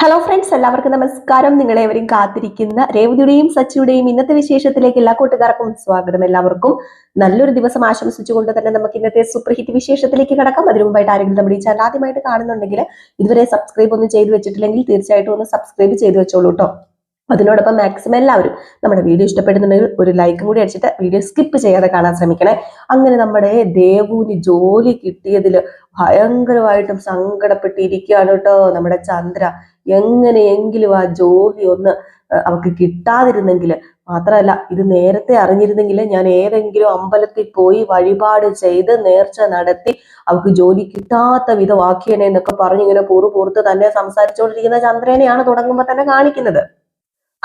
Hello friends, എല്ലാവർക്കും നമസ്കാരം. നിങ്ങളെവരും കാത്തിരിക്കുന്ന രേവതിയുടെയും സച്ചിയുടെയും ഇന്നത്തെ വിശേഷത്തിലേക്ക് എല്ലാ കൂട്ടുകാർക്കും സ്വാഗതം. എല്ലാവർക്കും നല്ലൊരു ദിവസം ആശംസിച്ചുകൊണ്ട് തന്നെ നമുക്ക് ഇന്നത്തെ സൂപ്പർ ഹിറ്റ് വിശേഷത്തിലേക്ക് കടക്കാം. അതിനു മുമ്പായിട്ട് ആരെങ്കിലും നമ്മുടെ ഈ ചാനൽ ആദ്യമായിട്ട് കാണുന്നുണ്ടെങ്കിൽ ഇതുവരെ സബ്സ്ക്രൈബ് ഒന്നും ചെയ്തു വെച്ചിട്ടില്ലെങ്കിൽ തീർച്ചയായിട്ടും ഒന്ന് സബ്സ്ക്രൈബ് ചെയ്ത് വെച്ചോളൂ കേട്ടോ. അതിനോടൊപ്പം മാക്സിമം എല്ലാവരും നമ്മുടെ വീഡിയോ ഇഷ്ടപ്പെടുന്നുണ്ടെങ്കിൽ ഒരു ലൈക്കും കൂടി അടിച്ചിട്ട് വീഡിയോ സ്കിപ്പ് ചെയ്യാതെ കാണാൻ ശ്രമിക്കണേ. അങ്ങനെ നമ്മുടെ ദേവുവിന് ജോലി കിട്ടിയതിൽ ഭയങ്കരമായിട്ടും സങ്കടപ്പെട്ടിരിക്കുകയാണ് കേട്ടോ നമ്മുടെ ചന്ദ്ര. എങ്ങനെയെങ്കിലും ആ ജോലി ഒന്ന് അവർക്ക് കിട്ടാതിരുന്നെങ്കിൽ, മാത്രമല്ല ഇത് നേരത്തെ അറിഞ്ഞിരുന്നെങ്കിൽ ഞാൻ ഏതെങ്കിലും അമ്പലത്തിൽ പോയി വഴിപാട് ചെയ്ത് നേർച്ച നടത്തി അവർക്ക് ജോലി കിട്ടാത്ത വിധമാക്കിയനെ എന്നൊക്കെ പറഞ്ഞ് ഇങ്ങനെ പൂർത്ത് തന്നെ സംസാരിച്ചുകൊണ്ടിരിക്കുന്ന ചന്ദ്രനെയാണ് തുടങ്ങുമ്പോൾ തന്നെ കാണിക്കുന്നത്.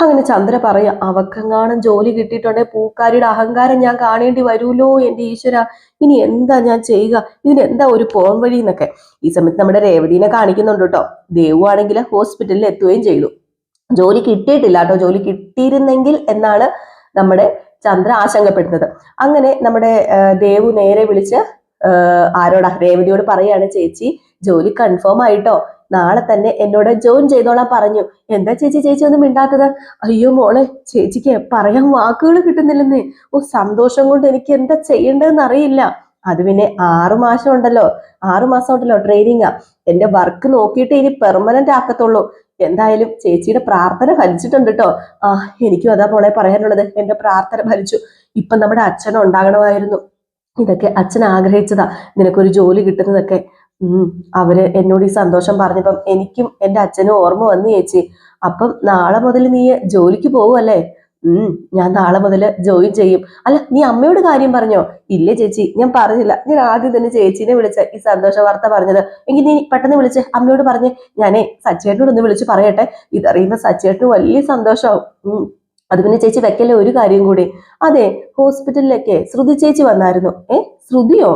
അങ്ങനെ ചന്ദ്ര പറയാ, അവക്കെങ്ങാനും ജോലി കിട്ടിയിട്ടുണ്ടെങ്കിൽ പൂക്കാരിയുടെ അഹങ്കാരം ഞാൻ കാണേണ്ടി വരുമല്ലോ എന്റെ ഈശ്വര, ഇനി എന്താ ഞാൻ ചെയ്യുക, ഇതിനെന്താ ഒരു പോൻ വഴി എന്നൊക്കെ. ഈ സമയത്ത് നമ്മുടെ രേവതിനെ കാണിക്കുന്നുണ്ട് കേട്ടോ. ദേവു ആണെങ്കിൽ ഹോസ്പിറ്റലിൽ എത്തുകയും ചെയ്തു. ജോലി കിട്ടിയിട്ടില്ല കേട്ടോ, ജോലി കിട്ടിയിരുന്നെങ്കിൽ എന്നാണ് നമ്മുടെ ചന്ദ്ര ആശങ്കപ്പെടുന്നത്. അങ്ങനെ നമ്മുടെ ദേവു നേരെ വിളിച്ച് ആരോടാ, രേവതിയോട് പറയാണ്, ചേച്ചി ജോലി കൺഫേം ആയിട്ടോ, നാളെ തന്നെ എന്നോട് ജോയിൻ ചെയ്തോളാൻ പറഞ്ഞു. എന്താ ചേച്ചി ഒന്നും മിണ്ടാത്തത്? അയ്യോ മോളെ, ചേച്ചിക്ക് പറയാൻ വാക്കുകൾ കിട്ടുന്നില്ലെന്നേ. സന്തോഷം കൊണ്ട് എനിക്ക് എന്താ ചെയ്യേണ്ടതെന്ന് അറിയില്ല. അത് പിന്നെ 6 മാസം ഉണ്ടല്ലോ, 6 മാസം ഉണ്ടല്ലോ ട്രെയിനിങ്ങാ. എന്റെ വർക്ക് നോക്കിയിട്ട് ഇനി പെർമനന്റ് ആക്കത്തുള്ളൂ. എന്തായാലും ചേച്ചിയുടെ പ്രാർത്ഥന ഫലിച്ചിട്ടുണ്ട് കേട്ടോ. എനിക്കും അതാ മോളെ പറയാനുള്ളത്, എന്റെ പ്രാർത്ഥന ഫലിച്ചു. ഇപ്പൊ നമ്മുടെ അച്ഛനും ഉണ്ടാകണമായിരുന്നു. ഇതൊക്കെ അച്ഛൻ ആഗ്രഹിച്ചതാ, നിനക്കൊരു ജോലി കിട്ടുന്നതൊക്കെ. അവര് എന്നോട് ഈ സന്തോഷം പറഞ്ഞപ്പം എനിക്കും എന്റെ അച്ഛനും ഓർമ്മ വന്നു ചേച്ചി. അപ്പം നാളെ മുതൽ നീ ജോലിക്ക് പോവുമല്ലേ? ഞാൻ നാളെ മുതൽ ജോയിൻ ചെയ്യും. അല്ല, നീ അമ്മയോട് കാര്യം പറഞ്ഞോ? ഇല്ലേ ചേച്ചി, ഞാൻ പറഞ്ഞില്ല. ഞാൻ ആദ്യം തന്നെ ചേച്ചീനെ വിളിച്ച ഈ സന്തോഷ വാർത്ത പറഞ്ഞത്. എങ്കിൽ നീ പെട്ടെന്ന് വിളിച്ച് അമ്മയോട് പറഞ്ഞ്. ഞാനേ സച്ചേട്ടനോട് ഒന്ന് വിളിച്ച് പറയട്ടെ. ഇതറിയുമ്പോ സച്ചേട്ടന് വലിയ സന്തോഷമാവും. അത് പിന്നെ ചേച്ചി വെക്കല്ലേ ഒരു കാര്യം കൂടി. അതെ, ഹോസ്പിറ്റലിലേക്ക് ശ്രുതി ചേച്ചി വന്നായിരുന്നു. ശ്രുതിയോ?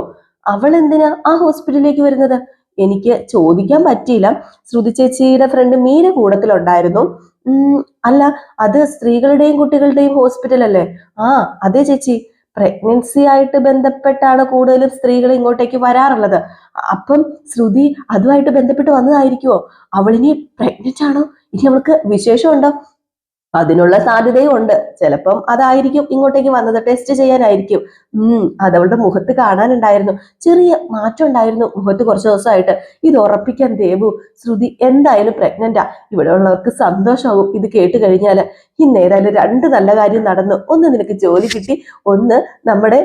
അവൾ എന്തിനാ ആ ഹോസ്പിറ്റലിലേക്ക് വരുന്നത്? എനിക്ക് ചോദിക്കാൻ പറ്റിയില്ല. ശ്രുതി ചേച്ചിയുടെ ഫ്രണ്ട് മീര കൂടത്തിലുണ്ടായിരുന്നു. അല്ല, അത് സ്ത്രീകളുടെയും കുട്ടികളുടെയും ഹോസ്പിറ്റൽ അല്ലേ? അതെ ചേച്ചി, പ്രഗ്നൻസി ആയിട്ട് ബന്ധപ്പെട്ടാണ് കൂടുതലും സ്ത്രീകൾ ഇങ്ങോട്ടേക്ക് വരാറുള്ളത്. അപ്പം ശ്രുതി അതുമായിട്ട് ബന്ധപ്പെട്ട് വന്നതായിരിക്കുമോ? അവളിനി പ്രഗ്നന്റ് ആണോ? ഇനി അവൾക്ക് വിശേഷമുണ്ടോ? അതിനുള്ള സാധ്യതയും ഉണ്ട്. ചിലപ്പം അതായിരിക്കും ഇങ്ങോട്ടേക്ക് വന്നത്, ടെസ്റ്റ് ചെയ്യാനായിരിക്കും. അതവളുടെ മുഖത്ത് കാണാനുണ്ടായിരുന്നു, ചെറിയ മാറ്റം ഉണ്ടായിരുന്നു മുഖത്ത് കുറച്ച് ദിവസമായിട്ട്. ഇത് ഉറപ്പിക്കാൻ ദേവു, ശ്രുതി എന്തായാലും പ്രഗ്നന്റാ. ഇവിടെ ഉള്ളവർക്ക് സന്തോഷമാവും ഇത് കേട്ട് കഴിഞ്ഞാല്. ഇന്ന് ഏതായാലും 2 നല്ല കാര്യം നടന്നു. ഒന്ന് നിനക്ക് ജോലി കിട്ടി, ഒന്ന് നമ്മുടെ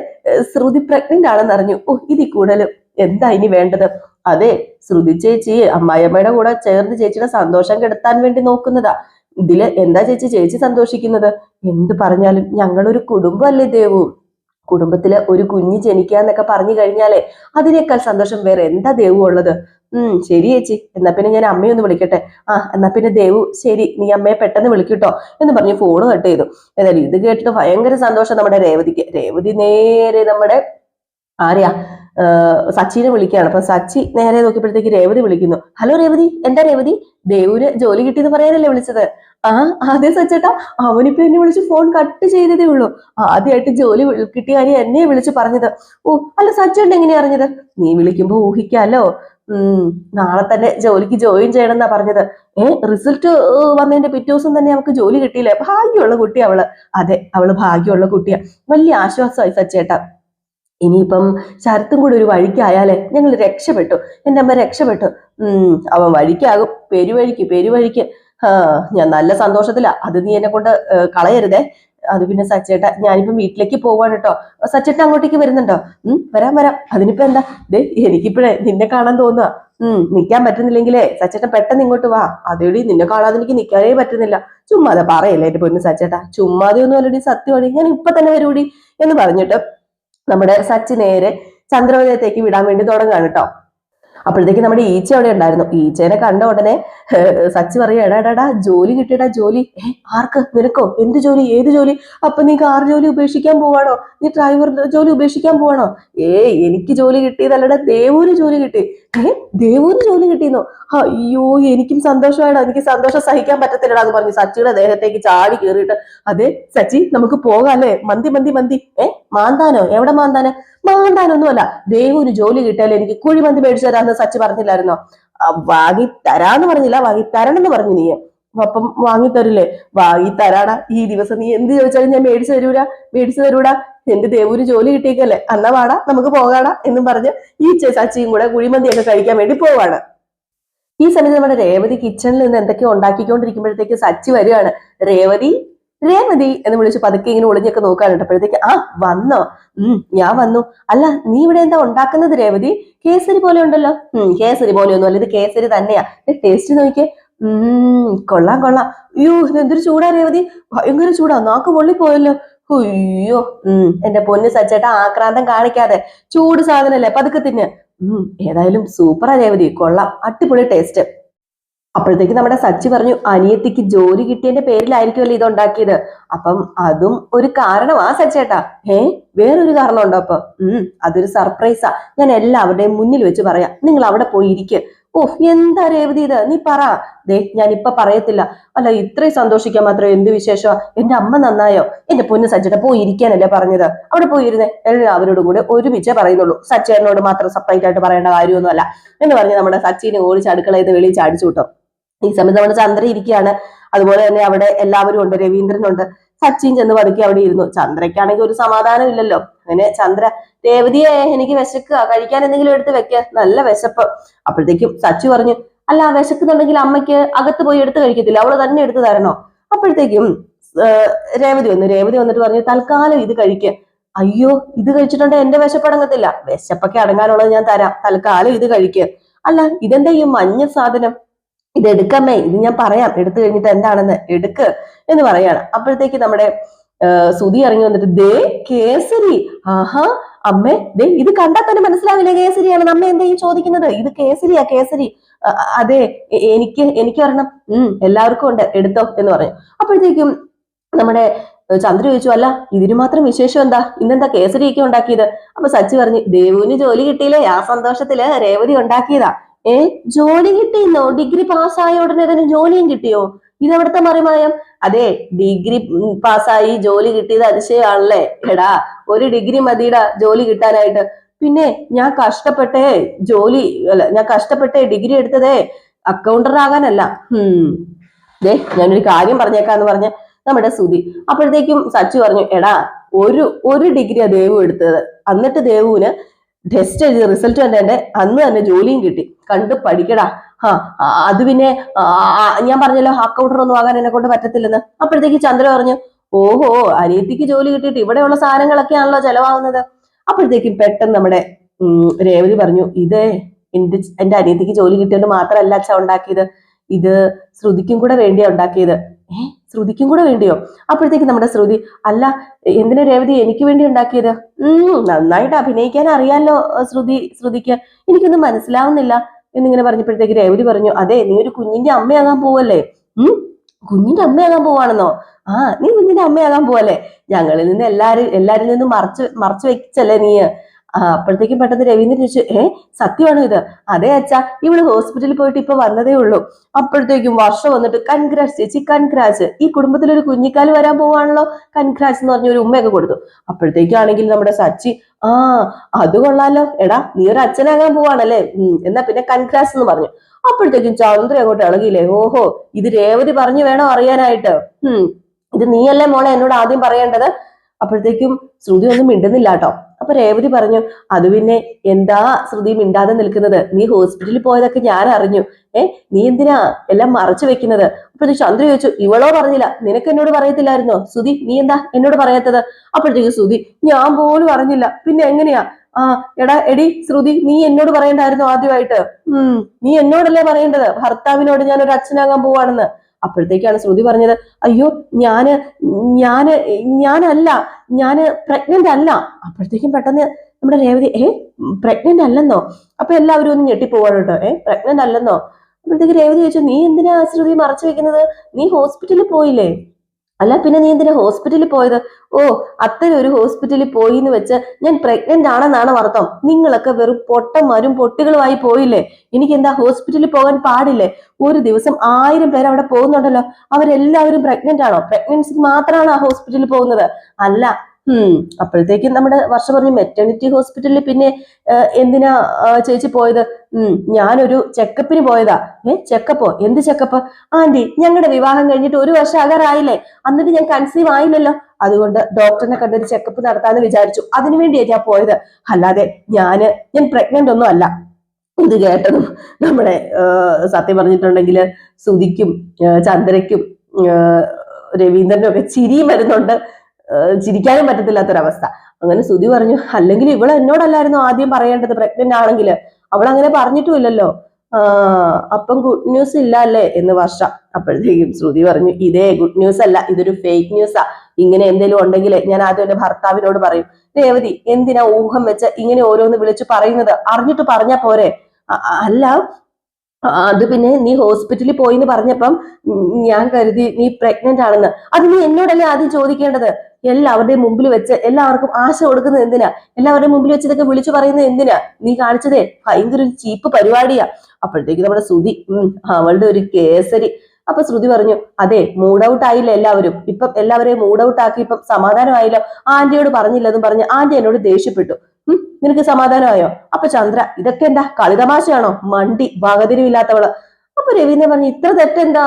ശ്രുതി പ്രഗ്നന്റ് ആണെന്ന് അറിഞ്ഞു. ഇതിൽ കൂടുതലും എന്താ ഇനി വേണ്ടത്? അതെ, ശ്രുതി ചേച്ചി അമ്മായിയമ്മയുടെ കൂടെ ചേർന്ന് ചേച്ചിയുടെ സന്തോഷം കെടുത്താൻ വേണ്ടി നോക്കുന്നതാ. ഇതില് എന്താ ചേച്ചി സന്തോഷിക്കുന്നത്? എന്ത് പറഞ്ഞാലും ഞങ്ങളൊരു കുടുംബമല്ലേ ദേവു. കുടുംബത്തില് ഒരു കുഞ്ഞ് ജനിക്കാന്നൊക്കെ പറഞ്ഞു കഴിഞ്ഞാലേ അതിനേക്കാൾ സന്തോഷം വേറെ എന്താ ദേവു ഉള്ളത്? ശരി ചേച്ചി, എന്നാ പിന്നെ ഞാൻ അമ്മയൊന്ന് വിളിക്കട്ടെ. എന്നാ പിന്നെ ദേവു ശരി, നീ അമ്മയെ പെട്ടെന്ന് വിളിക്കൂട്ടോ എന്ന് പറഞ്ഞ് ഫോണ് കട്ട് ചെയ്തു. ഏതായാലും ഇത് കേട്ടിട്ട് ഭയങ്കര സന്തോഷം നമ്മുടെ രേവതിക്ക്. രേവതി നേരെ നമ്മുടെ ആരെയാ, സച്ചിനെ വിളിക്കുകയാണ്. അപ്പൊ സച്ചി നേരെ നോക്കിയപ്പോഴത്തേക്ക് രേവതി വിളിക്കുന്നു. ഹലോ രേവതി, എന്താ രേവതി? ദേവുവിന് ജോലി കിട്ടിയെന്ന് പറയാനല്ലേ വിളിച്ചത്? അതെ സച്ചേട്ടാ, അവനിപ്പോ എന്നെ വിളിച്ച് ഫോൺ കട്ട് ചെയ്തതേ ഉള്ളൂ. ആദ്യമായിട്ട് ജോലി കിട്ടിയ കാര്യം എന്നെ വിളിച്ച് പറഞ്ഞത്. അല്ല സച്ചേട്ടൻ എങ്ങനെയാ അറിഞ്ഞത്? നീ വിളിക്കുമ്പോ ഊഹിക്കാലോ. നാളെ തന്നെ ജോലിക്ക് ജോയിൻ ചെയ്യണം എന്നാ പറഞ്ഞത്. റിസൾട്ട് വന്നതിന്റെ പിറ്റേ ദിവസം തന്നെ അവൾക്ക് ജോലി കിട്ടിയില്ലേ? ഭാഗ്യമുള്ള കുട്ടി അവള്. അതെ, അവള് ഭാഗ്യമുള്ള കുട്ടിയാ. വലിയ ആശ്വാസമായി സച്ചേട്ടാ. ഇനിയിപ്പം ശരത്തും കൂടി ഒരു വഴിക്കായാലേ ഞങ്ങൾ രക്ഷപ്പെട്ടു. എന്റെ അമ്മ രക്ഷപ്പെട്ടു. അവൻ വഴിക്കാകും, പെരുവഴിക്ക്. ഞാൻ നല്ല സന്തോഷത്തിലാ. അത് നീ എന്നെ കൊണ്ട് കളയരുതേ. അത് പിന്നെ സച്ചേട്ട, ഞാനിപ്പം വീട്ടിലേക്ക് പോവാണ് കേട്ടോ. സച്ചേട്ട അങ്ങോട്ടേക്ക് വരുന്നുണ്ടോ? വരാം. അതിനിപ്പോ എന്താ? എനിക്കിപ്പോഴേ നിന്നെ കാണാൻ തോന്നുക. നിൽക്കാൻ പറ്റുന്നില്ലെങ്കിലേ സച്ചേട്ടൻ പെട്ടെന്ന് ഇങ്ങോട്ട് വാ. അതേടി, നിന്നെ കാണാതെ എനിക്ക് നിൽക്കാനേ പറ്റുന്നില്ല. ചുമ്മാതെ പറയല്ലേ എന്റെ പൊന്നു സച്ചേട്ട, ചുമ്മാതെ ഒന്നും അല്ലടി, സത്യമാടി, ഞാൻ ഇപ്പൊ തന്നെ വരൂടി എന്ന് പറഞ്ഞിട്ട് നമ്മുടെ സച്ചി നേരെ ചന്ദ്രോദയത്തേക്ക് വിടാൻ വേണ്ടി തുടങ്ങാണ് കേട്ടോ. അപ്പോഴത്തേക്ക് നമ്മുടെ ഈച്ച അവിടെ ഉണ്ടായിരുന്നു. ഈച്ചേനെ കണ്ട ഉടനെ സച്ചി പറയാ, എടാ ജോലി കിട്ടിയടാ, ജോലി. ആർക്ക്? നിനക്കോ? എന്ത് ജോലി? ഏത് ജോലി? അപ്പൊ നീ കാർ ജോലി ഉപേക്ഷിക്കാൻ പോവാണോ? നീ ഡ്രൈവർ ജോലി ഉപേക്ഷിക്കാൻ പോവാണോ? എനിക്ക് ജോലി കിട്ടിയതല്ലടാ, ദേവൂന് ജോലി കിട്ടി. ദേവൂന് ജോലി കിട്ടിയെന്നോ? അയ്യോ, എനിക്കും സന്തോഷമായിടാ, എനിക്ക് സന്തോഷം സഹിക്കാൻ പറ്റത്തില്ലടാ എന്ന് പറഞ്ഞു സച്ചിയുടെ ദേഹത്തേക്ക് ചാടി കയറിയിട്ട്, അതെ സച്ചി, നമുക്ക് പോകാല്ലേ? മന്തി. മാന്താനോ? എവിടെ മാന്താനൊന്നുമല്ല, ദേവൂന് ജോലി കിട്ടിയാലേ എനിക്ക് കുഴിമന്തി മേടിച്ചു തരാമെന്ന് സച്ചി പറഞ്ഞില്ലായിരുന്നോ? വാങ്ങി തരാന്ന് പറഞ്ഞില്ല, വാങ്ങി തരണമെന്ന് പറഞ്ഞു നീ. അപ്പം വാങ്ങി തരില്ലേ? വാങ്ങി തരാടാ. ഈ ദിവസം നീ എന്ത് ചോദിച്ചാലും ഞാൻ മേടിച്ചു തരൂടാ. എന്റെ ദേവൂര് ജോലി കിട്ടിയേക്കല്ലേ, അന്നാ വാടാ നമുക്ക് പോകാടാ എന്നും പറഞ്ഞ് ഈ സച്ചിയും കൂടെ കുഴിമന്തിയൊക്കെ കഴിക്കാൻ വേണ്ടി പോവാണ്. ഈ സമയത്ത് നമ്മുടെ രേവതി കിച്ചണിൽ നിന്ന് എന്തൊക്കെയോ ഉണ്ടാക്കിക്കൊണ്ടിരിക്കുമ്പോഴത്തേക്ക് സച്ചി വരികയാണ്. രേവതി രേവതി എന്ന് വിളിച്ച് പതുക്കെ ഇങ്ങനെ ഒളിഞ്ഞൊക്കെ നോക്കാൻ ഇട്ടപ്പോഴത്തേക്ക്, ആ വന്നോ? ഞാൻ വന്നു. അല്ല, നീ ഇവിടെ എന്താ ഉണ്ടാക്കുന്നത് രേവതി? കേസരി പോലെ ഉണ്ടല്ലോ. കേസരി പോലെയൊന്നും അല്ല, ഇത് കേസരി തന്നെയാ. ടേസ്റ്റ് നോക്കിയേ. കൊള്ളാം കൊള്ളാം. അയ്യോ, ഇതെന്തൊരു ചൂടാ രേവതി, ഭയങ്കര ചൂടാ, നാക്ക് പൊള്ളിപ്പോയല്ലോ. അയ്യോ. എന്റെ പൊന്ന് സച്ചേട്ടാ, ആക്രാന്തം കാണിക്കാതെ, ചൂട് സാധനല്ലേ, പതുക്കെ തിന്ന്. ഏതായാലും സൂപ്പറാ രേവതി, കൊള്ളാം, അടിപൊളി ടേസ്റ്റ്. അപ്പോഴത്തേക്ക് നമ്മുടെ സച്ചി പറഞ്ഞു, അനിയത്തിക്ക് ജോലി കിട്ടിയതിന്റെ പേരിലായിരിക്കുമല്ലോ ഇതുണ്ടാക്കിയത്. അപ്പം അതും ഒരു കാരണമാ സച്ചേട്ടാ. വേറൊരു കാരണം ഉണ്ടോ? അപ്പൊ അതൊരു സർപ്രൈസാ, ഞാൻ എല്ലാവരുടെയും മുന്നിൽ വെച്ച് പറയാം, നിങ്ങൾ അവിടെ പോയി ഇരിക്കുക. എന്താ രേവതി ഇത്, നീ പറ. ഞാൻ ഇപ്പൊ പറയത്തില്ല. അല്ല, ഇത്രയും സന്തോഷിക്കാൻ മാത്രം എന്ത് വിശേഷമാ? എന്റെ അമ്മ നന്നായോ? എന്റെ പൊന്ന് സച്ചേട്ടാ, പോയി ഇരിക്കാനല്ലേ പറഞ്ഞത്? അവിടെ പോയിരുന്നേ, എല്ലാവരോടും കൂടെ ഒരുമിച്ചേ പറയുന്നുള്ളൂ, സച്ചേട്ടനോട് മാത്രം സെപ്പറേറ്റ് ആയിട്ട് പറയേണ്ട കാര്യമൊന്നുമല്ല എന്ന് പറഞ്ഞ് നമ്മുടെ സച്ചിനെ ഓടിച്ച് അടുക്കളയിൽ നിന്ന് വെളിയിൽ ചാടിച്ചു വിട്ടോ. ഈ സമയത്ത് നമ്മുടെ ചന്ദ്ര ഇരിക്കുകയാണ്. അതുപോലെ തന്നെ അവിടെ എല്ലാവരും ഉണ്ട്, രവീന്ദ്രനുണ്ട്. സച്ചിൻ ചെന്ന് പതുക്കി അവിടെ ഇരുന്നു. ചന്ദ്രയ്ക്കാണെങ്കിൽ ഒരു സമാധാനം ഇല്ലല്ലോ. അങ്ങനെ ചന്ദ്ര, രേവതിയെ എനിക്ക് വിശക്കുക, കഴിക്കാൻ എന്തെങ്കിലും എടുത്ത് വെക്ക, നല്ല വിശപ്പ്. അപ്പോഴത്തേക്കും സച്ചി പറഞ്ഞു, അല്ല, വിശക്കുന്നുണ്ടെങ്കിൽ അമ്മയ്ക്ക് അകത്ത് പോയി എടുത്ത് കഴിക്കത്തില്ല, അവള് തന്നെ എടുത്ത് തരണോ? അപ്പോഴത്തേക്കും രേവതി വന്നിട്ട് പറഞ്ഞു, തൽക്കാലം ഇത് കഴിക്കുക. അയ്യോ, ഇത് കഴിച്ചിട്ടുണ്ടെങ്കിൽ എന്റെ വിശപ്പടങ്ങത്തില്ല. വിശപ്പൊക്കെ അടങ്ങാനുള്ളത് ഞാൻ തരാം, തൽക്കാലം ഇത് കഴിക്കുക. അല്ല, ഇതെന്താ ഈ മഞ്ഞ സാധനം? ഇത് എടുക്കമ്മേ, ഇത് ഞാൻ പറയാം, എടുത്തു കഴിഞ്ഞിട്ട് എന്താണെന്ന് എടുക്ക് എന്ന് പറയാണ്. അപ്പോഴത്തേക്ക് നമ്മുടെ സുധി ഇറങ്ങി വന്നിട്ട്, ദേ കേസരി. ആഹാ അമ്മേ, ദേ ഇത് കണ്ടാൽ തന്നെ മനസ്സിലാവില്ലേ കേസരിയാണ്. അമ്മ എന്താ ഈ ചോദിക്കുന്നത്? ഇത് കേസരിയാ, കേസരി. അതെ, എനിക്ക് ഒരെണ്ണം. എല്ലാവർക്കും ഉണ്ട്, എടുത്തോ എന്ന് പറഞ്ഞു. അപ്പോഴത്തേക്കും നമ്മുടെ ചന്ദ്ര ചോദിച്ചു, അല്ല, ഇതിന് മാത്രം വിശേഷം എന്താ? ഇന്നെന്താ കേസരിയൊക്കെ ഉണ്ടാക്കിയത്? അപ്പൊ സച്ചി പറഞ്ഞു, ദേവുവിന് ജോലി കിട്ടിയില്ലേ, ആ സന്തോഷത്തില് രേവതി ഉണ്ടാക്കിയതാ. ജോലി കിട്ടിയെന്നോ? ഡിഗ്രി പാസ്സായ ഉടനെ തന്നെ ജോലിയും കിട്ടിയോ? ഇതെവിടുത്തെ മറിമായം? അതെ, ഡിഗ്രി പാസ്സായി ജോലി കിട്ടിയത് അതിശയമാണല്ലേ. എടാ, ഒരു ഡിഗ്രി മതിയുടെ ജോലി കിട്ടാനായിട്ട്. പിന്നെ ഞാൻ കഷ്ടപ്പെട്ടേ ഡിഗ്രി എടുത്തതേ അക്കൗണ്ടർ ആകാനല്ല. ഞാനൊരു കാര്യം പറഞ്ഞേക്കാന്ന് പറഞ്ഞ നമ്മുടെ സുധി. അപ്പോഴത്തേക്കും സച്ചു പറഞ്ഞു, എടാ, ഒരു ഡിഗ്രിയാ ദേവു എടുത്തത്. എന്നിട്ട് ദേവുവിന് ടെസ്റ്റ് എഴുതി റിസൾട്ട് കണ്ടേ അന്ന് തന്നെ ജോലിയും കിട്ടി. കണ്ട് പഠിക്കടാ. അത് പിന്നെ ഞാൻ പറഞ്ഞല്ലോ, അക്കൗണ്ടർ ഒന്നും ആകാൻ എന്നെ കൊണ്ട് പറ്റത്തില്ലെന്ന്. അപ്പോഴത്തേക്ക് ചന്ദ്ര പറഞ്ഞു, ഓഹോ, അനിയത്തിക്ക് ജോലി കിട്ടിയിട്ട് ഇവിടെയുള്ള സാധനങ്ങളൊക്കെയാണല്ലോ ചെലവാകുന്നത്. അപ്പോഴത്തേക്കും പെട്ടെന്ന് നമ്മുടെ രേവതി പറഞ്ഞു, ഇത് എന്റെ അനിയത്തിക്ക് ജോലി കിട്ടിയത് മാത്രമല്ല അച്ഛ ഉണ്ടാക്കിയത്, ഇത് ശ്രുതിക്കും കൂടെ വേണ്ടിയാ ഉണ്ടാക്കിയത്. ശ്രുതിക്കും കൂടെ വേണ്ടിയോ? അപ്പോഴത്തേക്ക് നമ്മുടെ ശ്രുതി, അല്ല, എന്തിനാ രേവതി എനിക്ക് വേണ്ടി ഉണ്ടാക്കിയത്? നന്നായിട്ട് അഭിനയിക്കാൻ അറിയാലോ ശ്രുതിക്ക്, എനിക്കൊന്നും മനസ്സിലാവുന്നില്ല എന്നിങ്ങനെ പറഞ്ഞപ്പോഴത്തേക്ക് രേവതി പറഞ്ഞു, അതെ, നീ ഒരു കുഞ്ഞിന്റെ അമ്മയാകാൻ പോവല്ലേ? കുഞ്ഞിന്റെ അമ്മയാകാൻ പോവാണെന്നോ? നീ കുഞ്ഞിന്റെ അമ്മയാകാൻ പോവല്ലേ? ഞങ്ങളിൽ നിന്ന് എല്ലാരിൽ നിന്നും മറച്ചു വെച്ചല്ലേ നീ? അപ്പോഴത്തേക്കും പെട്ടെന്ന് രവീന്ദ്രൻ ചോദിച്ചു, സത്യമാണോ ഇത്? അതെ അച്ഛാ, ഇവള് ഹോസ്പിറ്റലിൽ പോയിട്ട് ഇപ്പൊ വന്നതേ ഉള്ളൂ. അപ്പോഴത്തേക്കും വർഷം വന്നിട്ട്, കൺഗ്രാറ്റ്സ് ചേച്ചി, കൺഗ്രാറ്റ്സ്, ഈ കുടുംബത്തിലൊരു കുഞ്ഞിക്കാല് വരാൻ പോവാണല്ലോ, കൺഗ്രാറ്റ്സ് എന്ന് പറഞ്ഞ ഒരു ഉമ്മയൊക്കെ കൊടുത്തു. അപ്പോഴത്തേക്കാണെങ്കിൽ നമ്മുടെ സച്ചി, അത് കൊള്ളാലോ, എടാ, നീ ഒരു അച്ഛനാകാൻ പോവാണല്ലേ, എന്നാ പിന്നെ കൺഗ്രാറ്റ്സ് എന്ന് പറഞ്ഞു. അപ്പോഴത്തേക്കും ചന്ദ്ര അങ്ങോട്ട് ഇളകിയില്ലേ, ഓഹോ, ഇത് രേവതി പറഞ്ഞു വേണോ അറിയാനായിട്ട്? ഇത് നീയല്ലേ മോളെ എന്നോട് ആദ്യം പറയേണ്ടത്. അപ്പോഴത്തേക്കും ശ്രുതി ഒന്നും മിണ്ടുന്നില്ല കേട്ടോ. അപ്പൊ രേവതി പറഞ്ഞു, അത് പിന്നെ എന്താ ശ്രുതി മിണ്ടാതെ നിൽക്കുന്നത്? നീ ഹോസ്പിറ്റലിൽ പോയതൊക്കെ ഞാൻ അറിഞ്ഞു. നീ എന്തിനാ എല്ലാം മറച്ചു വെക്കുന്നത്? അപ്പോഴത്തേക്ക് ചന്ദ്ര ചോദിച്ചു, ഇവളോ പറഞ്ഞില്ല, നിനക്ക് എന്നോട് പറയത്തില്ലായിരുന്നോ? ശ്രുതി, നീ എന്താ എന്നോട് പറയാത്തത്? അപ്പോഴത്തേക്ക് ശ്രുതി, ഞാൻ പോലും അറിഞ്ഞില്ല, പിന്നെ എങ്ങനെയാ? എടി ശ്രുതി, നീ എന്നോട് പറയണ്ടായിരുന്നു ആദ്യമായിട്ട്. നീ എന്നോടല്ലേ പറയേണ്ടത്, ഭർത്താവിനോട് ഞാൻ ഒരു അച്ഛനാകാൻ പോവാണെന്ന്. അപ്പോഴത്തേക്കാണ് ശ്രുതി പറഞ്ഞത്, അയ്യോ, ഞാന് പ്രഗ്നന്റ് അല്ല. അപ്പോഴത്തേക്കും പെട്ടെന്ന് നമ്മുടെ രേവതി, പ്രഗ്നന്റ് അല്ലെന്നോ? അപ്പൊ എല്ലാവരും ഒന്ന് ഞെട്ടിപ്പോവാണ് കേട്ടോ. പ്രഗ്നന്റ് അല്ലെന്നോ? അപ്പോഴത്തേക്ക് രേവതി ചോദിച്ചു, നീ എന്തിനാ ശ്രുതി മറച്ചു വെക്കുന്നത്? നീ ഹോസ്പിറ്റലിൽ പോയില്ലേ? അല്ല, പിന്നെ നീ എന്തിനാ ഹോസ്പിറ്റലിൽ പോയത്? അത്തരം ഒരു ഹോസ്പിറ്റലിൽ പോയി എന്ന് വെച്ച് ഞാൻ പ്രഗ്നന്റ് ആണെന്നാണ് അർത്ഥം. നിങ്ങളൊക്കെ വെറും പൊട്ടന്മാരും പൊട്ടികളുമായി പോയില്ലേ? എനിക്ക് എന്താ ഹോസ്പിറ്റലിൽ പോകാൻ പാടില്ലേ? ഒരു ദിവസം 1000 പേര് അവിടെ പോകുന്നുണ്ടല്ലോ, അവരെല്ലാവരും പ്രഗ്നന്റ് ആണോ? പ്രഗ്നൻസിക്ക് മാത്രമാണ് ആ ഹോസ്പിറ്റലിൽ പോകുന്നത്? അല്ല, അപ്പോഴത്തേക്കും നമ്മുടെ വർഷ പറഞ്ഞു മെറ്റേണിറ്റി ഹോസ്പിറ്റലിൽ പിന്നെ എന്തിനാ ചേച്ചി പോയത്? ഞാനൊരു ചെക്കപ്പിന് പോയതാ. ചെക്കപ്പോ? എന്ത് ചെക്കപ്പ്? ആന്റി, ഞങ്ങളുടെ വിവാഹം കഴിഞ്ഞിട്ട് 1 വർഷം ആകാറായില്ലേ, എന്നിട്ട് ഞാൻ കൺസീവ് ആയില്ലല്ലോ, അതുകൊണ്ട് ഡോക്ടറിനെ കണ്ടൊരു ചെക്കപ്പ് നടത്താന്ന് വിചാരിച്ചു, അതിനുവേണ്ടിയാ ഞാൻ പോയത്, അല്ലാതെ ഞാൻ പ്രഗ്നന്റ് ഒന്നും അല്ല. ഇത് കേട്ടതും നമ്മുടെ സത്യം പറഞ്ഞിട്ടുണ്ടെങ്കിൽ സുധിക്കും ചന്ദ്രയ്ക്കും രവീന്ദ്രനും ഒക്കെ ചിരിയും വരുന്നുണ്ട്, ചിരിക്കാനും പറ്റത്തില്ലാത്തൊരവസ്ഥ. അങ്ങനെ സുധി പറഞ്ഞു, അല്ലെങ്കിൽ ഇവള് എന്നോടല്ലായിരുന്നു ആദ്യം പറയേണ്ടത് പ്രഗ്നന്റ് ആണെങ്കിൽ, അവൾ അങ്ങനെ പറഞ്ഞിട്ടുമില്ലല്ലോ. അപ്പം ഗുഡ് ന്യൂസ് ഇല്ല അല്ലേ എന്ന് വർഷ. അപ്പോഴത്തേക്കും ശ്രുതി പറഞ്ഞു, ഇതേ ഗുഡ് ന്യൂസ് അല്ല, ഇതൊരു ഫേക്ക് ന്യൂസാ. ഇങ്ങനെ എന്തെങ്കിലും ഉണ്ടെങ്കിൽ ഞാൻ ആദ്യം എന്റെ ഭർത്താവിനോട് പറയും. രേവതി, എന്തിനാ ഊഹം വെച്ച് ഇങ്ങനെ ഓരോന്ന് വിളിച്ചു പറയുന്നത്? അറിഞ്ഞിട്ട് പറഞ്ഞാ പോരെ? അല്ല, അത് പിന്നെ നീ ഹോസ്പിറ്റലിൽ പോയിന്ന് പറഞ്ഞപ്പം ഞാൻ കരുതി നീ പ്രഗ്നന്റ് ആണെന്ന്. അത് നീ എന്നോടല്ലേ ആദ്യം ചോദിക്കേണ്ടത്? എല്ലാവരുടെയും മുമ്പിൽ വെച്ച് എല്ലാവർക്കും ആശ കൊടുക്കുന്നത് എന്തിനാ? എല്ലാവരുടെയും മുമ്പിൽ വെച്ച് ഇതൊക്കെ വിളിച്ചു പറയുന്നത് എന്തിനാ? നീ കാണിച്ചതേ ഭയങ്കര ഒരു ചീപ്പ് പരിപാടിയാ. അപ്പോഴത്തേക്ക് നമ്മുടെ ശ്രുതി അവളുടെ ഒരു കേസരി. അപ്പൊ ശ്രുതി പറഞ്ഞു, അതെ, മൂഡ് ഔട്ട് ആയില്ല എല്ലാവരും, ഇപ്പം എല്ലാവരെയും മൂഡ് ഔട്ട് ആക്കി, ഇപ്പം സമാധാനമായില്ലോ. ആന്റിയോട് പറഞ്ഞില്ലെന്നും പറഞ്ഞ് ആന്റി എന്നോട് ദേഷ്യപ്പെട്ടു. നിനക്ക് സമാധാനമായോ? അപ്പൊ ചന്ദ്ര, ഇതൊക്കെ എന്താ കളിതമാശയാണോ? മണ്ടി വകതിരിവില്ലാത്തവള്. അപ്പൊ രവീന്ദ്രൻ പറഞ്ഞു, ഇത്ര തെറ്റെന്താ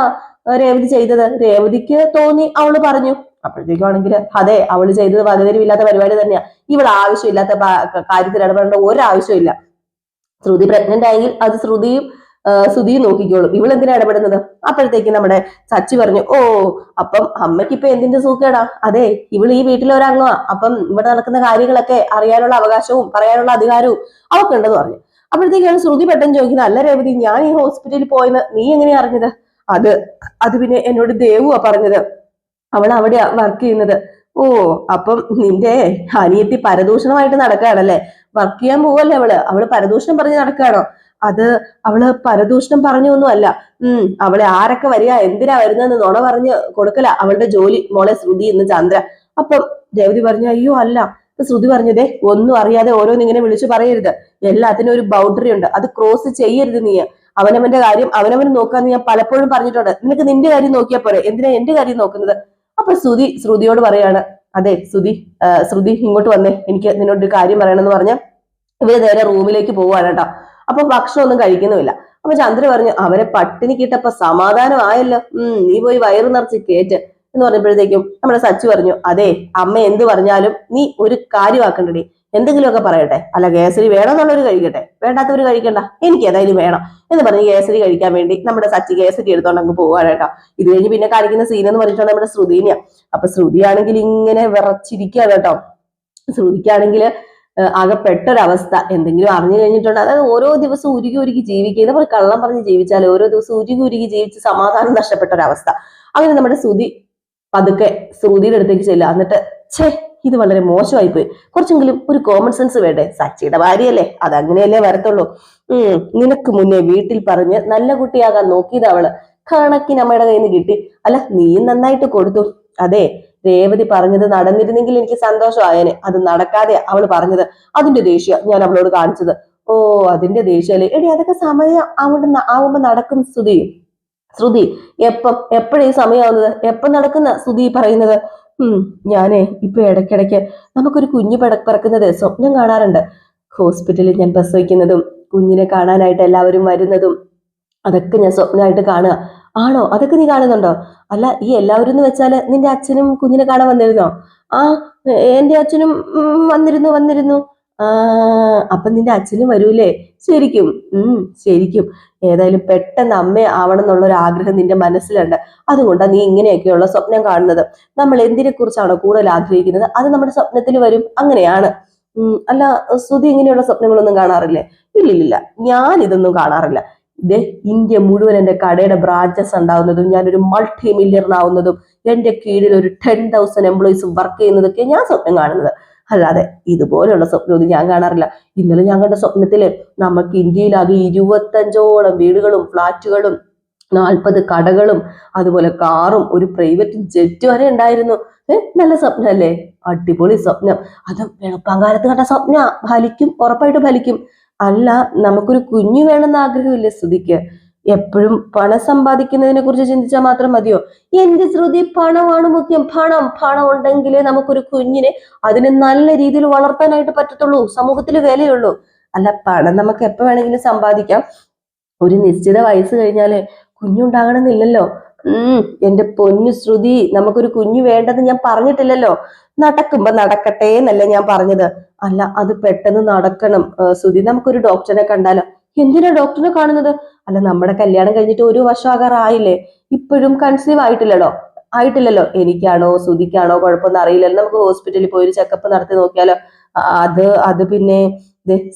രേവതി ചെയ്തത്? രേവതിക്ക് തോന്നി, അവള് പറഞ്ഞു. അപ്പോഴത്തേക്കാണെങ്കിൽ അതെ, അവള് ചെയ്തത് വകതിരിവില്ലാത്ത പരിപാടി തന്നെയാ. ഇവൾ ആവശ്യമില്ലാത്ത കാര്യത്തിൽ ഇടപെടേണ്ട ഒരാവശ്യമില്ല. ശ്രുതി പ്രഗ്നന്റ് ആയെങ്കിൽ അത് ശ്രുതിയും നോക്കിക്കോളും, ഇവൾ എന്തിനാ ഇടപെടുന്നത്? അപ്പോഴത്തേക്ക് നമ്മുടെ സച്ചി പറഞ്ഞു, ഓ, അപ്പം അമ്മയ്ക്ക് ഇപ്പൊ എന്തിന്റെ സൂക്കേടാ? അതെ, ഇവൾ ഈ വീട്ടിലെ ഒരംഗമാ, അപ്പം ഇവിടെ നടക്കുന്ന കാര്യങ്ങളൊക്കെ അറിയാനുള്ള അവകാശവും പറയാനുള്ള അധികാരവും അവൾക്കുണ്ടെന്ന് പറഞ്ഞു. അപ്പോഴത്തേക്കാണ് ശ്രുതി പെട്ടെന്ന് ചോദിക്കുന്നത്, അല്ല രേവതി, ഞാൻ ഈ ഹോസ്പിറ്റലിൽ പോയെന്ന് നീ എങ്ങനെയാ അറിഞ്ഞത്? അത് പിന്നെ എന്നോട് ദേവുവാ പറഞ്ഞത്, അവൾ അവിടെയാ വർക്ക് ചെയ്യുന്നത്. ഓ, അപ്പം നിന്റെ അനിയത്തി പരദൂഷണമായിട്ട് നടക്കുകയാണല്ലേ? വർക്ക് ചെയ്യാൻ പോവല്ലേ അവള് പരദൂഷണം പറഞ്ഞ് നടക്കുകയാണോ? അത് അവള് പരദൂഷണം പറഞ്ഞൊന്നും അല്ല. അവളെ ആരൊക്കെ വരിക, എന്തിനാ വരുന്നതെന്ന് നുണ പറഞ്ഞ് കൊടുക്കല അവളുടെ ജോലി, മോളെ ശ്രുതി എന്ന് ചന്ദ്ര. അപ്പം രേവതി പറഞ്ഞു, അയ്യോ അല്ല. ശ്രുതി പറഞ്ഞതേ, ഒന്നും അറിയാതെ ഓരോന്നിങ്ങനെ വിളിച്ചു പറയരുത്, എല്ലാത്തിനും ഒരു ബൗണ്ടറി ഉണ്ട്, അത് ക്രോസ് ചെയ്യരുത് നീ. അവനവന്റെ കാര്യം അവനവൻ നോക്കാന്ന് ഞാൻ പലപ്പോഴും പറഞ്ഞിട്ടുണ്ട്, നിനക്ക് നിന്റെ കാര്യം നോക്കിയാൽ പോരെ, എന്തിനാ എന്റെ കാര്യം നോക്കുന്നത്? അപ്പൊ ശ്രുതിയോട് പറയാണ്, അതെ ശ്രുതി ഇങ്ങോട്ട് വന്നേ, എനിക്ക് നിന്നോടൊരു കാര്യം പറയണമെന്ന് പറഞ്ഞ ഇവര് നേരെ റൂമിലേക്ക് പോവാണ് കേട്ടോ. അപ്പൊ ഭക്ഷണം ഒന്നും കഴിക്കുന്നുമില്ല. അപ്പൊ ചന്ദ്ര പറഞ്ഞു, അവരെ പട്ടിണി കിട്ടപ്പോ സമാധാനമായല്ലോ, നീ പോയി വയറ് നിറച്ച് കേറ്റ് എന്ന് പറഞ്ഞപ്പോഴത്തേക്കും നമ്മുടെ സച്ചു പറഞ്ഞു, അതെ, അമ്മ എന്ത് പറഞ്ഞാലും നീ ഒരു കാര്യമാക്കണ്ടടി, എന്തെങ്കിലുമൊക്കെ പറയട്ടെ, അല്ല കേസരി വേണമെന്നുള്ളവർ കഴിക്കട്ടെ, വേണ്ടാത്തവർ കഴിക്കണ്ട, എനിക്ക് ഏതായാലും വേണം എന്ന് പറഞ്ഞ് കേസരി കഴിക്കാൻ വേണ്ടി നമ്മുടെ സച്ചി കേസരി എടുത്തോണ്ട് അങ്ങ് പോവാണ് കേട്ടോ. ഇത് കഴിഞ്ഞ് പിന്നെ കാണിക്കുന്ന സീൻ എന്ന് പറഞ്ഞിട്ടുണ്ട് നമ്മുടെ ശ്രുതിനെയാ. അപ്പൊ ശ്രുതിയാണെങ്കിൽ ഇങ്ങനെ വിറച്ചിരിക്കുകയാണ് കേട്ടോ. ശ്രുതിക്കാണെങ്കിൽ ആകെ പെട്ടൊരവസ്ഥ, എന്തെങ്കിലും അറിഞ്ഞു കഴിഞ്ഞിട്ടുണ്ട്. അതായത് ഓരോ ദിവസം ഉരുകി ജീവിക്കുക, നമ്മൾ കള്ളം പറഞ്ഞ് ജീവിച്ചാൽ ഓരോ ദിവസം ഉരുകി ജീവിച്ച് സമാധാനം നഷ്ടപ്പെട്ട ഒരവസ്ഥ. അങ്ങനെ നമ്മുടെ പതുക്കെ ശ്രുതിയുടെ അടുത്തേക്ക് ചെല്ലുക. എന്നിട്ട്, ഇത് വളരെ മോശമായി പോയി, കുറച്ചെങ്കിലും ഒരു കോമൺ സെൻസ് വേണ്ടേ? സച്ചിയുടെ ഭാര്യയല്ലേ, അതങ്ങനെയല്ലേ വരത്തുള്ളൂ. നിനക്ക് മുന്നേ വീട്ടിൽ പറഞ്ഞ് നല്ല കുട്ടിയാകാൻ നോക്കിയത് അവള്, കണക്കിന് അമ്മയുടെ കയ്യിൽ നിന്ന് കിട്ടി, അല്ല നീയും നന്നായിട്ട് കൊടുത്തു. അതെ, രേവതി പറഞ്ഞത് നടന്നിരുന്നെങ്കിൽ എനിക്ക് സന്തോഷമായേനെ, അത് നടക്കാതെ അവള് പറഞ്ഞത്, അതിന്റെ ദേഷ്യം ഞാൻ അവളോട് കാണിച്ചത്. ഓ, അതിന്റെ ദേഷ്യല്ലേ? എടി, അതൊക്കെ സമയം ആവുമ്പോ നടക്കും ശ്രുതി. എപ്പോഴീ സമയമാവുന്നത്? എപ്പം നടക്കുന്ന ശ്രുതി പറയുന്നത്? ഞാനേ ഇപ്പൊ ഇടയ്ക്കിടയ്ക്ക് നമുക്കൊരു കുഞ്ഞു പിറക്കുന്നത് സ്വപ്നം കാണാറുണ്ട്. ഹോസ്പിറ്റലിൽ ഞാൻ പ്രസവിക്കുന്നതും കുഞ്ഞിനെ കാണാനായിട്ട് എല്ലാവരും വരുന്നതും അതൊക്കെ ഞാൻ സ്വപ്നമായിട്ട് കാണുക. ആണോ? അതൊക്കെ നീ കാണുന്നുണ്ടോ? അല്ല, ഈ എല്ലാവരും എന്ന് വെച്ചാല് നിന്റെ അച്ഛനും കുഞ്ഞിനെ കാണാൻ വന്നിരുന്നോ? ആ, എന്റെ അച്ഛനും വന്നിരുന്നു. അപ്പൊ നിന്റെ അച്ഛനും വരൂലേ? ശരിക്കും? ശരിക്കും. ഏതായാലും പെട്ടെന്ന് അമ്മ ആവണം എന്നുള്ളൊരു ആഗ്രഹം നിന്റെ മനസ്സിലുണ്ട്, അതുകൊണ്ടാണ് നീ ഇങ്ങനെയൊക്കെയുള്ള സ്വപ്നം കാണുന്നത്. നമ്മൾ എന്തിനെ കുറിച്ചാണോ കൂടുതൽ ആഗ്രഹിക്കുന്നത് അത് നമ്മുടെ സ്വപ്നത്തിൽ വരും, അങ്ങനെയാണ്. അല്ല, ശ്രുതി ഇങ്ങനെയുള്ള സ്വപ്നങ്ങളൊന്നും കാണാറില്ലേ? ഇല്ലില്ല, ഞാൻ ഇതൊന്നും കാണാറില്ല. ഇതേ, ഇന്ത്യ മുഴുവൻ എന്റെ കടയുടെ ബ്രാഞ്ചസ് ഉണ്ടാവുന്നതും ഞാനൊരു മൾട്ടി മില്യണറാവുന്നതും എന്റെ കീഴിൽ ഒരു 10,000 എംപ്ലോയീസ് വർക്ക് ചെയ്യുന്നതൊക്കെ ഞാൻ സ്വപ്നം കാണുന്നത്, അല്ലാതെ ഇതുപോലെയുള്ള സ്വപ്നമൊന്നും ഞാൻ കാണാറില്ല. ഇന്നലെ ഞാൻ കണ്ട സ്വപ്നത്തില് നമുക്ക് ഇന്ത്യയിലാകെ 25ഓളം വീടുകളും ഫ്ലാറ്റുകളും 40 കടകളും അതുപോലെ കാറും ഒരു പ്രൈവറ്റ് ജെറ്റ് വരെ ഉണ്ടായിരുന്നു. നല്ല സ്വപ്നമല്ലേ? അടിപൊളി സ്വപ്നം. അത് വെളുപ്പാങ്കാലത്ത് കണ്ട സ്വപ്ന, ഫലിക്കും, ഉറപ്പായിട്ട് ഫലിക്കും. അല്ല, നമുക്കൊരു കുഞ്ഞു വേണമെന്ന് ആഗ്രഹമില്ലേ ശ്രുതിക്ക്? എപ്പോഴും പണം സമ്പാദിക്കുന്നതിനെ കുറിച്ച് ചിന്തിച്ചാൽ മാത്രം മതിയോ? എന്റെ ശ്രുതി, പണമാണ് മുഖ്യം. പണം ഉണ്ടെങ്കിലേ നമുക്കൊരു കുഞ്ഞിനെ അതിനെ നല്ല രീതിയിൽ വളർത്താനായിട്ട് പറ്റത്തുള്ളൂ, സമൂഹത്തിൽ വിലയുള്ളൂ. അല്ല, പണം നമുക്ക് എപ്പോ വേണമെങ്കിലും സമ്പാദിക്കാം. ഒരു നിശ്ചിത വയസ്സ് കഴിഞ്ഞാല് കുഞ്ഞുണ്ടാകണമെന്നില്ലല്ലോ. എന്റെ പൊന്നു ശ്രുതി, നമുക്കൊരു കുഞ്ഞു വേണ്ടെന്ന് ഞാൻ പറഞ്ഞിട്ടില്ലല്ലോ. നടക്കുമ്പോ നടക്കട്ടെ എന്നല്ല ഞാൻ പറഞ്ഞത്. അല്ല, അത് പെട്ടെന്ന് നടക്കണം. ശ്രുതി, നമുക്കൊരു ഡോക്ടറെ കണ്ടാലോ? എന്തിനാ ഡോക്ടറെ കാണുന്നത്? അല്ല, നമ്മുടെ കല്യാണം കഴിഞ്ഞിട്ട് 1 വർഷം ആകാറായില്ലേ, ഇപ്പോഴും കൺസീവ് ആയിട്ടില്ലല്ലോ. എനിക്കാണോ ശ്രുതിക്കാണോ കുഴപ്പമൊന്നും അറിയില്ലല്ലോ. നമുക്ക് ഹോസ്പിറ്റലിൽ പോയി ഒരു ചെക്കപ്പ് നടത്തി നോക്കിയാലോ? അത് പിന്നെ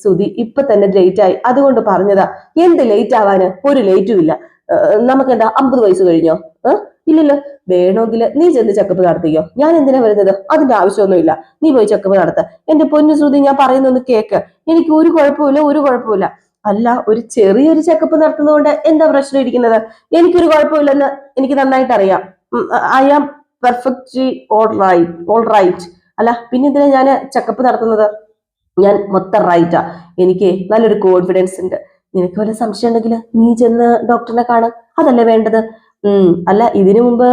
ശ്രുതി ഇപ്പൊ തന്നെ ലേറ്റ് ആയി, അതുകൊണ്ട് പറഞ്ഞതാ. എന്ത് ലേറ്റ് ആവാന്? ഒരു ലേറ്റും ഇല്ല. നമുക്ക് എന്താ 50 വയസ്സ് കഴിഞ്ഞോ? ഇല്ലല്ലോ. വേണമെങ്കിൽ നീ ചെന്ന് ചെക്കപ്പ് നടത്തിക്കോ, ഞാൻ എന്തിനാ വരുന്നത്? അതിന്റെ ആവശ്യമൊന്നുമില്ല. നീ പോയി ചെക്കപ്പ് നടത്ത. എന്റെ പൊന്നു ശ്രുതി, ഞാൻ പറയുന്നൊന്ന് കേക്ക്. എനിക്ക് ഒരു കുഴപ്പമില്ല. അല്ല, ഒരു ചെറിയൊരു ചെക്കപ്പ് നടത്തുന്നത് കൊണ്ട് എന്താ പ്രശ്നം ഇരിക്കുന്നത്? എനിക്കൊരു കുഴപ്പമില്ലെന്ന് എനിക്ക് നന്നായിട്ട് അറിയാം. I am perfectly all right. അല്ല, പിന്നെ എന്തിനാ ഞാൻ ചെക്കപ്പ് നടത്തുന്നത്? ഞാൻ മൊത്തം റൈറ്റാ. എനിക്ക് നല്ലൊരു കോൺഫിഡൻസ് ഉണ്ട്. നിനക്ക് വല്ല സംശയം ഉണ്ടെങ്കിൽ നീ ചെന്ന് ഡോക്ടറിനെ കാണാൻ, അതല്ലേ വേണ്ടത്? അല്ല, ഇതിനു മുമ്പ്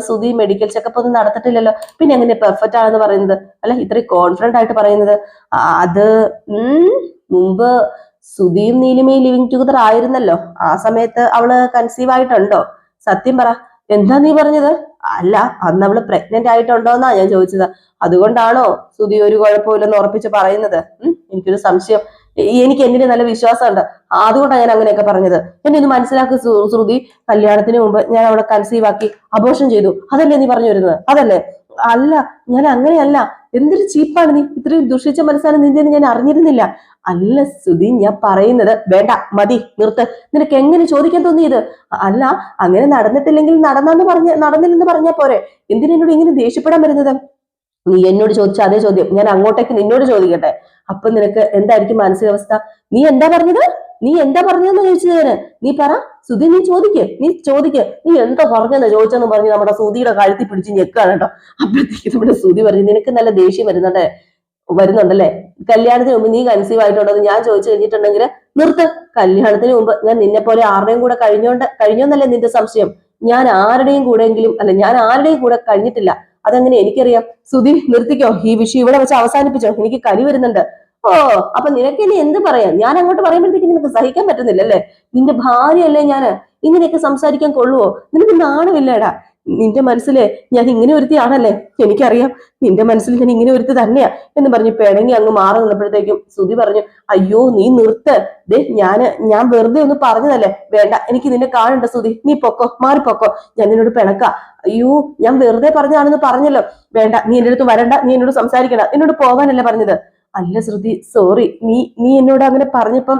ശ്രുതി മെഡിക്കൽ ചെക്കപ്പ് ഒന്നും നടത്തിട്ടില്ലല്ലോ, പിന്നെ എങ്ങനെ പെർഫെക്റ്റ് ആണെന്ന് പറയുന്നത്? അല്ല, ഇത്രയും കോൺഫിഡന്റ് ആയിട്ട് പറയുന്നത്? അത് മുമ്പ് ശ്രുതിയും നീലിമയും ലിവിങ് ടുഗദർ ആയിരുന്നല്ലോ. ആ സമയത്ത് അവള് കൺസീവ് ആയിട്ടുണ്ടോ? സത്യം പറ, എന്താ നീ പറഞ്ഞത്? അല്ല, അന്ന് അവള് പ്രഗ്നന്റ് ആയിട്ടുണ്ടോന്നാ ഞാൻ ചോദിച്ചത്. അതുകൊണ്ടാണോ ശ്രുതി ഒരു കുഴപ്പമില്ലെന്ന് ഉറപ്പിച്ച് പറയുന്നത്? എനിക്കൊരു സംശയം. എനിക്ക് എന്നിന് നല്ല വിശ്വാസമുണ്ട്, അതുകൊണ്ടാണ് ഞാൻ അങ്ങനെയൊക്കെ പറഞ്ഞത്. എന്നെ ഒന്ന് മനസ്സിലാക്കി ശ്രുതി. കല്യാണത്തിന് മുമ്പ് ഞാൻ അവളെ കൺസീവ് ആക്കി അബോർഷൻ ചെയ്തു, അതല്ലേ നീ പറഞ്ഞു വരുന്നത്? അതല്ലേ? അല്ല, ഞാൻ അങ്ങനെയല്ല. എന്തൊരു ചീപ്പാണ് നീ! ഇത്രയും ദുഷിച്ച മനസ്സാണ് നിന്റെ ഞാൻ അറിഞ്ഞിരുന്നില്ല. അല്ല ശ്രുതി, ഞാൻ പറയുന്നത് വേണ്ട, മതി, നിർത്ത്. നിനക്ക് എങ്ങനെ ചോദിക്കാൻ തോന്നിയത്? അല്ല, അങ്ങനെ നടന്നിട്ടില്ലെങ്കിൽ നടന്നില്ലെന്ന് പറഞ്ഞാ പോരെ? എന്തിനോട് ഇങ്ങനെ ദേഷ്യപ്പെടാൻ വരുന്നത്? നീ എന്നോട് ചോദിച്ച അതേ ചോദ്യം ഞാൻ അങ്ങോട്ടേക്ക് നിന്നോട് ചോദിക്കട്ടെ. അപ്പൊ നിനക്ക് എന്തായിരിക്കും മാനസികാവസ്ഥ? നീ എന്താ പറഞ്ഞതെന്ന് ചോദിച്ചത് ഞാന്. നീ പറ ശ്രുതി, നീ ചോദിക്ക്. നീ എന്താ പറഞ്ഞെന്ന് ചോദിച്ചെന്ന് പറഞ്ഞ് നമ്മുടെ ശ്രുതിയുടെ കഴുത്തി പിടിച്ച് ഞെക്കാണ് കേട്ടോ. അപ്പോഴത്തേക്ക് നമ്മുടെ ശ്രുതി പറഞ്ഞു, നിനക്ക് നല്ല ദേഷ്യം വരുന്നുണ്ടല്ലേ? കല്യാണത്തിന് മുമ്പ് നീ കൺസീവ് ആയിട്ടുണ്ടോ എന്ന് ഞാൻ ചോദിച്ചു കഴിഞ്ഞിട്ടുണ്ടെങ്കിൽ നിർത്ത്. കല്യാണത്തിന് മുമ്പ് ഞാൻ നിന്നെ പോലെ ആരുടെയും കൂടെ കഴിഞ്ഞോന്നല്ലേ നിന്റെ സംശയം? ഞാൻ ആരുടെയും കൂടെ കഴിഞ്ഞിട്ടില്ല. അതെങ്ങനെ എനിക്കറിയാം? ശ്രുതി, നിർത്തിക്കോ. ഈ വിഷയം ഇവിടെ വെച്ച് അവസാനിപ്പിച്ചോ. എനിക്ക് കലി വരുന്നുണ്ട്. ഓ, അപ്പൊ നിനക്ക് ഇനി എന്ത് പറയാം? ഞാൻ അങ്ങോട്ട് പറയുമ്പോഴത്തേക്ക് നിനക്ക് സഹിക്കാൻ പറ്റുന്നില്ലല്ലേ? നിന്റെ ഭാര്യയല്ലേ ഞാന്. ഇങ്ങനെയൊക്കെ സംസാരിക്കാൻ കൊള്ളുവോ? നിനക്ക് നാണമില്ലേടാ? നിന്റെ മനസ്സിലെ ഞാൻ ഇങ്ങനെ ഒരുത്തിയാണല്ലേ? എനിക്കറിയാം, നിന്റെ മനസ്സിൽ ഞാൻ ഇങ്ങനെ ഒരുത്തി തന്നെയാ എന്ന് പറഞ്ഞ് പിണങ്ങി അങ്ങ് മാറി നിന്നപ്പോഴത്തേക്കും ശ്രുതി പറഞ്ഞു, അയ്യോ നീ നിർത്ത്. ഞാൻ വെറുതെ ഒന്ന് പറഞ്ഞതല്ലേ. വേണ്ട, എനിക്ക് നിന്നെ കാണണ്ട ശ്രുതി. നീ മാറിപ്പൊക്കോ. ഞാൻ നിന്നോട് പിണക്ക. അയ്യോ, ഞാൻ വെറുതെ പറഞ്ഞാണെന്ന് പറഞ്ഞല്ലോ. വേണ്ട, നീ എന്റെ അടുത്ത് വരണ്ട, നീ എന്നോട് സംസാരിക്കണ്ട. എന്നോട് പോകാനല്ലേ പറഞ്ഞത്? അല്ല ശ്രുതി, സോറി. നീ എന്നോട് അങ്ങനെ പറഞ്ഞപ്പം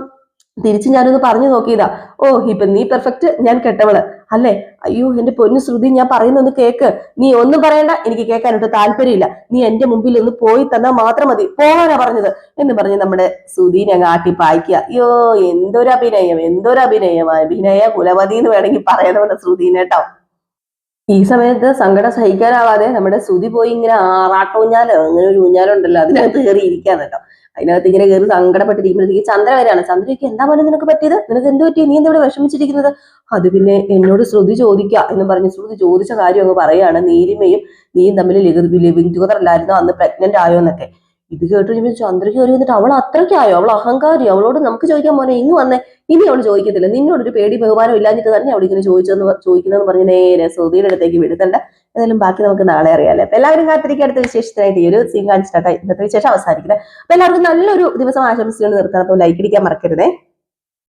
തിരിച്ച് ഞാനൊന്ന് പറഞ്ഞു നോക്കിയതാ. ഓ, ഇപ്പൊ നീ പെർഫെക്റ്റ്, ഞാൻ കെട്ടവള് അല്ലേ? അയ്യോ എന്റെ പൊന്നു ശ്രുതി, ഞാൻ പറയുന്നൊന്ന് കേക്ക്. നീ ഒന്നും പറയണ്ട, എനിക്ക് കേൾക്കാനൊട്ട് താല്പര്യമില്ല. നീ എന്റെ മുമ്പിൽ ഒന്ന് പോയി തന്നാൽ മാത്രം മതി. പോകാനാ പറഞ്ഞത് എന്ന് പറഞ്ഞ് നമ്മുടെ ശ്രുതിനെ അങ്ങ് ആട്ടി പായിക്കുക. അയ്യോ, എന്തൊരു അഭിനയം! അഭിനയ കുലവതി എന്ന് വേണമെങ്കിൽ പറയാനോ ശ്രുതിനെ കേട്ടോ. ഈ സമയത്ത് സങ്കടം സഹിക്കാനാവാതെ നമ്മുടെ ശ്രുതി പോയി ഇങ്ങനെ ആറാട്ടൂഞ്ഞാലോ അങ്ങനെ ഒരു ഊഞ്ഞാലുണ്ടല്ലോ, അതിനകത്ത് കയറി ഇരിക്കാന്ന് കേട്ടോ. അതിനകത്ത് ഇങ്ങനെ കയറി സങ്കടപ്പെട്ടിരിക്കുമ്പോഴത്തേക്ക് ചന്ദ്ര വരെയാണ്. ചന്ദ്രയ്ക്ക് എന്താ പോലെ നിനക്ക് പറ്റിയത്? നിനക്ക് എന്ത് പറ്റി? നീ എന്താ ഇവിടെ വിഷമിച്ചിരിക്കുന്നത്? അത് പിന്നെ എന്നോട് ശ്രുതി ചോദിക്കുക എന്ന് പറഞ്ഞ് ശ്രുതി ചോദിച്ച കാര്യം അങ്ങ് പറയാണ്. നീലിമയും നീയും തമ്മിൽ ലിവിങ് ടുഗദർ അല്ലായിരുന്നോ, അന്ന് പ്രഗ്നന്റ് ആയോ എന്നൊക്കെ. ഇത് കേട്ട് കഴിഞ്ഞപ്പോൾ ചന്ദ്രയ്ക്ക് കയറി വന്നിട്ട്, അവൾ അത്രയ്ക്കായോ? അവൾ അഹങ്കാരി. അവളോട് നമുക്ക് ചോദിക്കാൻ പോലെ ഇന്ന് വന്നേ. ഇനി അവൾ ചോദിക്കത്തില്ല. നിന്നോടൊരു പേടി ബഹുമാനം ഇല്ലാഞ്ഞിട്ട് തന്നെ അവൾ ഇങ്ങനെ ചോദിക്കുന്നതെന്ന് പറഞ്ഞ് നേരെ ശ്രുതിയുടെ അടുത്തേക്ക് വിടുന്നുണ്ട്. ഏതായാലും ബാക്കി നമുക്ക് നാളെ അറിയാലേ. അപ്പൊ എല്ലാവരും കാത്തിരിക്കുക അടുത്ത വിശേഷത്തിനായിട്ട്. ഈ ഒരു സീൻ കാണിച്ചിട്ടായി ഇന്നത്തെ വിശേഷം അവസാനിക്കുന്നത്. അപ്പൊ എല്ലാവർക്കും നല്ലൊരു ദിവസം ആശംസിച്ചുകൊണ്ട് നിർത്താം. അപ്പോൾ ലൈക്ക് അടിക്കാൻ മറക്കരുതേ.